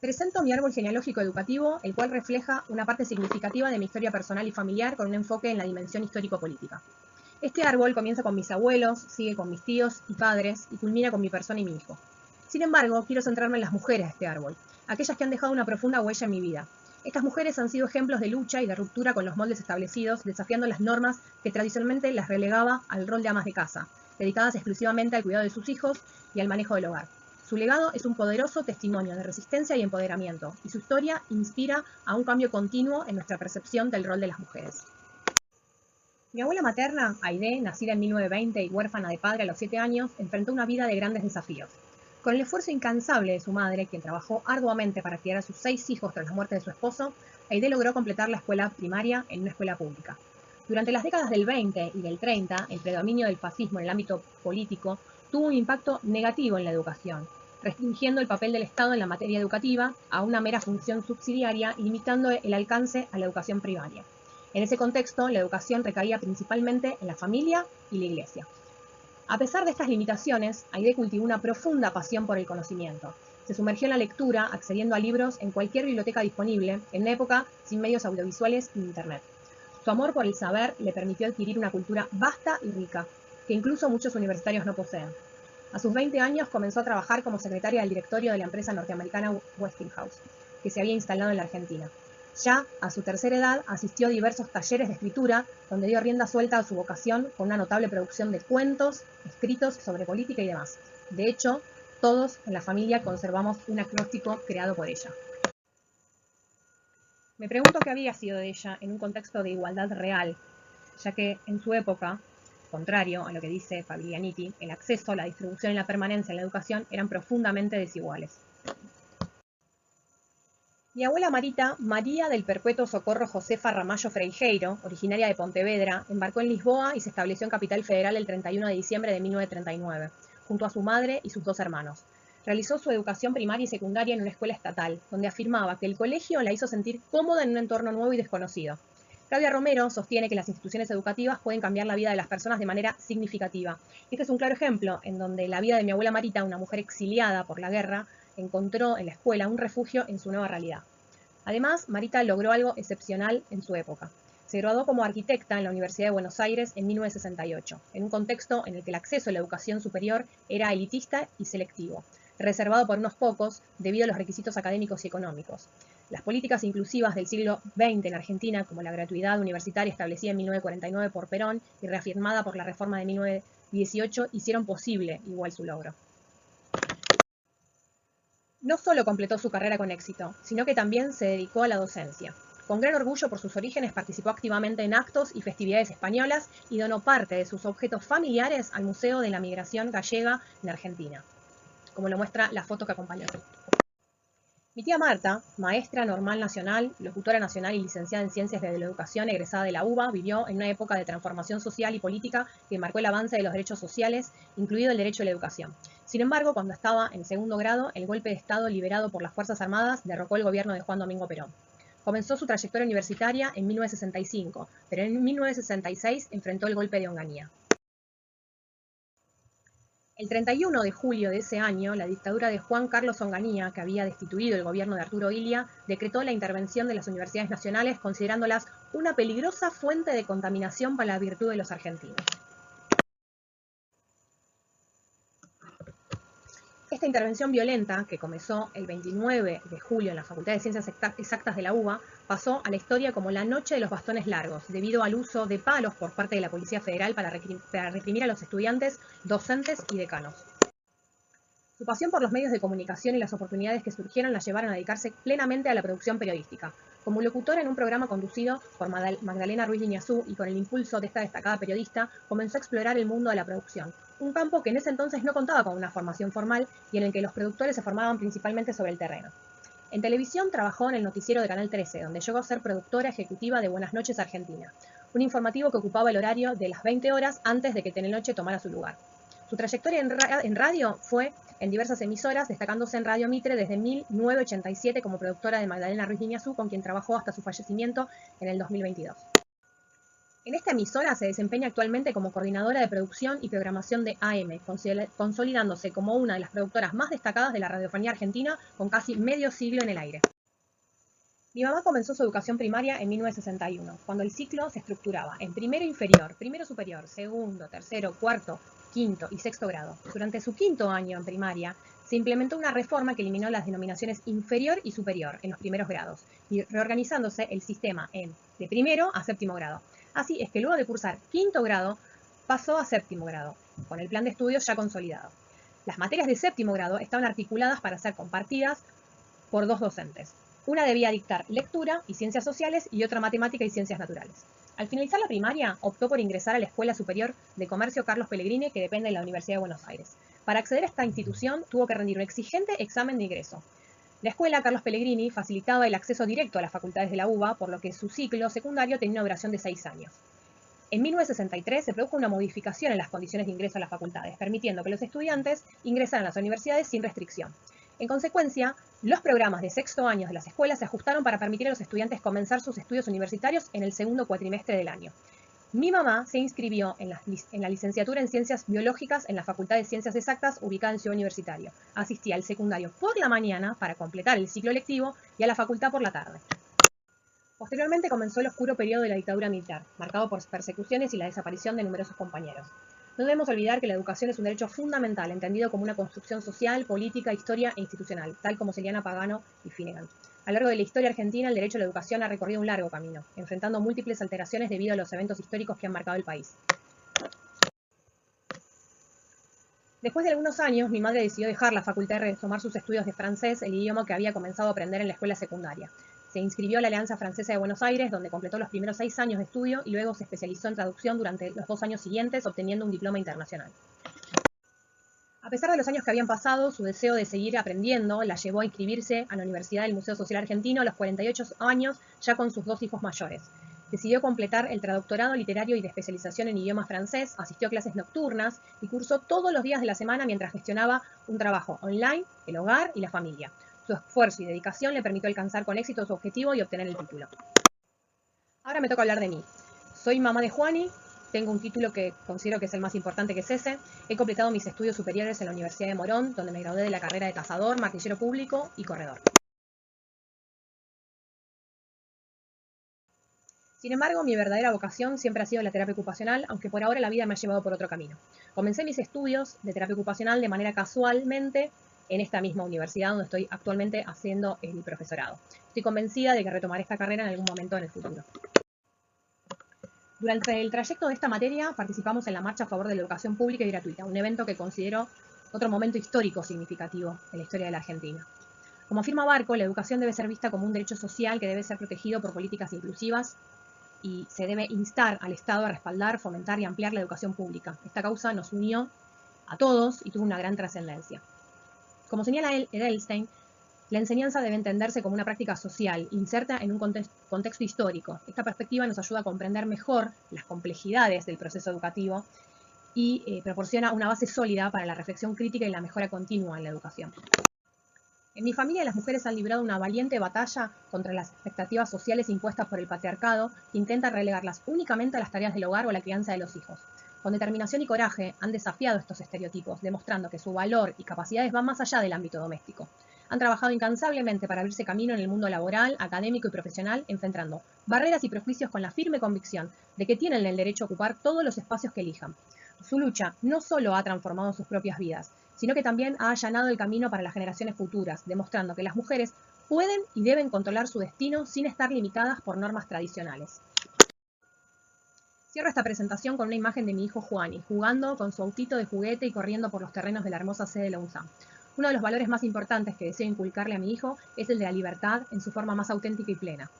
Presento mi árbol genealógico educativo, el cual refleja una parte significativa de mi historia personal y familiar con un enfoque en la dimensión histórico-política. Este árbol comienza con mis abuelos, sigue con mis tíos y padres y culmina con mi persona y mi hijo. Sin embargo, quiero centrarme en las mujeres de este árbol, aquellas que han dejado una profunda huella en mi vida. Estas mujeres han sido ejemplos de lucha y de ruptura con los moldes establecidos, desafiando las normas que tradicionalmente las relegaba al rol de amas de casa, dedicadas exclusivamente al cuidado de sus hijos y al manejo del hogar. Su legado es un poderoso testimonio de resistencia y empoderamiento, y su historia inspira a un cambio continuo en nuestra percepción del rol de las mujeres. Mi abuela materna, Aide, nacida en 1920 y huérfana de padre a los 7 años, enfrentó una vida de grandes desafíos. Con el esfuerzo incansable de su madre, quien trabajó arduamente para criar a sus 6 hijos tras la muerte de su esposo, Aide logró completar la escuela primaria en una escuela pública. Durante las décadas del 20 y del 30, el predominio del fascismo en el ámbito político tuvo un impacto negativo en la educación, restringiendo el papel del Estado en la materia educativa a una mera función subsidiaria y limitando el alcance a la educación primaria. En ese contexto, la educación recaía principalmente en la familia y la iglesia. A pesar de estas limitaciones, Aide cultivó una profunda pasión por el conocimiento. Se sumergió en la lectura, accediendo a libros en cualquier biblioteca disponible, en una época sin medios audiovisuales ni Internet. Su amor por el saber le permitió adquirir una cultura vasta y rica, que incluso muchos universitarios no poseen. A sus 20 años comenzó a trabajar como secretaria del directorio de la empresa norteamericana Westinghouse, que se había instalado en la Argentina. Ya a su tercera edad asistió a diversos talleres de escritura, donde dio rienda suelta a su vocación con una notable producción de cuentos, escritos sobre política y demás. De hecho, todos en la familia conservamos un acróstico creado por ella. Me pregunto qué había sido de ella en un contexto de igualdad real, ya que en su época, contrario a lo que dice Paglianiti, el acceso, la distribución y la permanencia en la educación eran profundamente desiguales. Mi abuela Marita, María del Perpetuo Socorro Josefa Ramallo Freijeiro, originaria de Pontevedra, embarcó en Lisboa y se estableció en Capital Federal el 31 de diciembre de 1939, junto a su madre y sus 2 hermanos. Realizó su educación primaria y secundaria en una escuela estatal, donde afirmaba que el colegio la hizo sentir cómoda en un entorno nuevo y desconocido. Claudia Romero sostiene que las instituciones educativas pueden cambiar la vida de las personas de manera significativa. Este es un claro ejemplo en donde la vida de mi abuela Marita, una mujer exiliada por la guerra, encontró en la escuela un refugio en su nueva realidad. Además, Marita logró algo excepcional en su época. Se graduó como arquitecta en la Universidad de Buenos Aires en 1968, en un contexto en el que el acceso a la educación superior era elitista y selectivo, reservado por unos pocos debido a los requisitos académicos y económicos. Las políticas inclusivas del siglo XX en Argentina, como la gratuidad universitaria establecida en 1949 por Perón y reafirmada por la reforma de 1918, hicieron posible igual su logro. No solo completó su carrera con éxito, sino que también se dedicó a la docencia. Con gran orgullo por sus orígenes participó activamente en actos y festividades españolas y donó parte de sus objetos familiares al Museo de la Migración Gallega en Argentina, como lo muestra la foto que acompaña. Mi tía Marta, maestra normal nacional, locutora nacional y licenciada en Ciencias de la Educación, egresada de la UBA, vivió en una época de transformación social y política que marcó el avance de los derechos sociales, incluido el derecho a la educación. Sin embargo, cuando estaba en segundo grado, el golpe de Estado liberado por las Fuerzas Armadas derrocó el gobierno de Juan Domingo Perón. Comenzó su trayectoria universitaria en 1965, pero en 1966 enfrentó el golpe de Onganía. El 31 de julio de ese año, la dictadura de Juan Carlos Onganía, que había destituido el gobierno de Arturo Illia, decretó la intervención de las universidades nacionales, considerándolas una peligrosa fuente de contaminación para la virtud de los argentinos. Esta intervención violenta, que comenzó el 29 de julio en la Facultad de Ciencias Exactas de la UBA, pasó a la historia como la Noche de los Bastones Largos, debido al uso de palos por parte de la Policía Federal para reprimir a los estudiantes, docentes y decanos. Su pasión por los medios de comunicación y las oportunidades que surgieron la llevaron a dedicarse plenamente a la producción periodística. Como locutora en un programa conducido por Magdalena Ruiz Guiñazú y con el impulso de esta destacada periodista, comenzó a explorar el mundo de la producción, un campo que en ese entonces no contaba con una formación formal y en el que los productores se formaban principalmente sobre el terreno. En televisión trabajó en el noticiero de Canal 13, donde llegó a ser productora ejecutiva de Buenas Noches Argentina, un informativo que ocupaba el horario de las 20 horas antes de que Telenoche tomara su lugar. Su trayectoria en radio fue en diversas emisoras, destacándose en Radio Mitre desde 1987 como productora de Magdalena Ruiz Guiñazú, con quien trabajó hasta su fallecimiento en el 2022. En esta emisora se desempeña actualmente como coordinadora de producción y programación de AM, consolidándose como una de las productoras más destacadas de la radiofonía argentina con casi medio siglo en el aire. Mi mamá comenzó su educación primaria en 1961, cuando el ciclo se estructuraba en primero inferior, primero superior, segundo, tercero, cuarto, quinto y sexto grado. Durante su quinto año en primaria, se implementó una reforma que eliminó las denominaciones inferior y superior en los primeros grados, y reorganizándose el sistema de primero a séptimo grado. Así es que luego de cursar quinto grado, pasó a séptimo grado, con el plan de estudios ya consolidado. Las materias de séptimo grado estaban articuladas para ser compartidas por dos docentes. Una debía dictar lectura y ciencias sociales y otra matemática y ciencias naturales. Al finalizar la primaria, optó por ingresar a la Escuela Superior de Comercio Carlos Pellegrini, que depende de la Universidad de Buenos Aires. Para acceder a esta institución, tuvo que rendir un exigente examen de ingreso. La escuela Carlos Pellegrini facilitaba el acceso directo a las facultades de la UBA, por lo que su ciclo secundario tenía una duración de 6 años. En 1963 se produjo una modificación en las condiciones de ingreso a las facultades, permitiendo que los estudiantes ingresaran a las universidades sin restricción. En consecuencia, los programas de sexto año de las escuelas se ajustaron para permitir a los estudiantes comenzar sus estudios universitarios en el segundo cuatrimestre del año. Mi mamá se inscribió en la licenciatura en Ciencias Biológicas en la Facultad de Ciencias Exactas ubicada en Ciudad Universitario. Asistía al secundario por la mañana para completar el ciclo lectivo y a la facultad por la tarde. Posteriormente comenzó el oscuro periodo de la dictadura militar, marcado por persecuciones y la desaparición de numerosos compañeros. No debemos olvidar que la educación es un derecho fundamental, entendido como una construcción social, política, historia e institucional, tal como señala Pagano y Finnegan. A lo largo de la historia argentina, el derecho a la educación ha recorrido un largo camino, enfrentando múltiples alteraciones debido a los eventos históricos que han marcado el país. Después de algunos años, mi madre decidió dejar la facultad y retomar sus estudios de francés, el idioma que había comenzado a aprender en la escuela secundaria. Se inscribió a la Alianza Francesa de Buenos Aires, donde completó los primeros 6 años de estudio y luego se especializó en traducción durante los 2 años siguientes, obteniendo un diploma internacional. A pesar de los años que habían pasado, su deseo de seguir aprendiendo la llevó a inscribirse a la Universidad del Museo Social Argentino a los 48 años, ya con sus 2 hijos mayores. Decidió completar el traductorado literario y de especialización en idioma francés, asistió a clases nocturnas y cursó todos los días de la semana mientras gestionaba un trabajo online, el hogar y la familia. Su esfuerzo y dedicación le permitió alcanzar con éxito su objetivo y obtener el título. Ahora me toca hablar de mí. Soy mamá de Juani, tengo un título que considero que es el más importante, que es ese. He completado mis estudios superiores en la Universidad de Morón, donde me gradué de la carrera de cazador, martillero público y corredor. Sin embargo, mi verdadera vocación siempre ha sido la terapia ocupacional, aunque por ahora la vida me ha llevado por otro camino. Comencé mis estudios de terapia ocupacional de manera casualmente en esta misma universidad donde estoy actualmente haciendo mi profesorado. Estoy convencida de que retomaré esta carrera en algún momento en el futuro. Durante el trayecto de esta materia participamos en la Marcha a favor de la educación pública y gratuita, un evento que considero otro momento histórico significativo en la historia de la Argentina. Como afirma Barco, la educación debe ser vista como un derecho social que debe ser protegido por políticas inclusivas y se debe instar al Estado a respaldar, fomentar y ampliar la educación pública. Esta causa nos unió a todos y tuvo una gran trascendencia. Como señala Edelstein, la enseñanza debe entenderse como una práctica social, inserta en un contexto histórico. Esta perspectiva nos ayuda a comprender mejor las complejidades del proceso educativo y proporciona una base sólida para la reflexión crítica y la mejora continua en la educación. En mi familia, las mujeres han librado una valiente batalla contra las expectativas sociales impuestas por el patriarcado, que intenta relegarlas únicamente a las tareas del hogar o la crianza de los hijos. Con determinación y coraje han desafiado estos estereotipos, demostrando que su valor y capacidades van más allá del ámbito doméstico. Han trabajado incansablemente para abrirse camino en el mundo laboral, académico y profesional, enfrentando barreras y prejuicios con la firme convicción de que tienen el derecho a ocupar todos los espacios que elijan. Su lucha no solo ha transformado sus propias vidas, sino que también ha allanado el camino para las generaciones futuras, demostrando que las mujeres pueden y deben controlar su destino sin estar limitadas por normas tradicionales. Cierro esta presentación con una imagen de mi hijo Juani, jugando con su autito de juguete y corriendo por los terrenos de la hermosa sede de la UNSAM. Uno de los valores más importantes que deseo inculcarle a mi hijo es el de la libertad en su forma más auténtica y plena.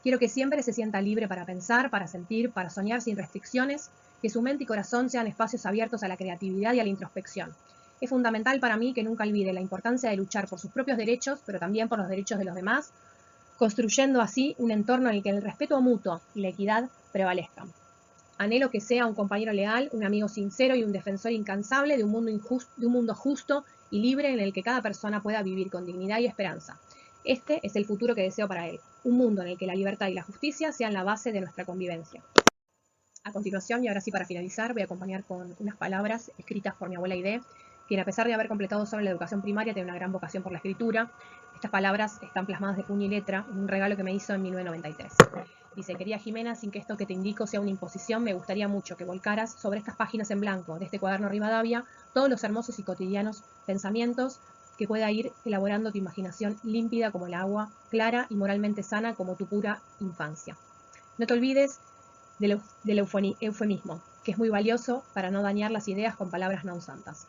Quiero que siempre se sienta libre para pensar, para sentir, para soñar sin restricciones, que su mente y corazón sean espacios abiertos a la creatividad y a la introspección. Es fundamental para mí que nunca olvide la importancia de luchar por sus propios derechos, pero también por los derechos de los demás, construyendo así un entorno en el que el respeto mutuo y la equidad prevalezcan. Anhelo que sea un compañero leal, un amigo sincero y un defensor incansable de un mundo justo y libre en el que cada persona pueda vivir con dignidad y esperanza. Este es el futuro que deseo para él, un mundo en el que la libertad y la justicia sean la base de nuestra convivencia. A continuación, y ahora sí para finalizar, voy a acompañar con unas palabras escritas por mi abuela Aide, quien a pesar de haber completado solo la educación primaria, tiene una gran vocación por la escritura. Estas palabras están plasmadas de puño y letra en un regalo que me hizo en 1993. Dice: querida Jimena, sin que esto que te indico sea una imposición, me gustaría mucho que volcaras sobre estas páginas en blanco de este cuaderno Rivadavia todos los hermosos y cotidianos pensamientos que pueda ir elaborando tu imaginación límpida como el agua, clara y moralmente sana como tu pura infancia. No te olvides del eufemismo, que es muy valioso para no dañar las ideas con palabras non santas.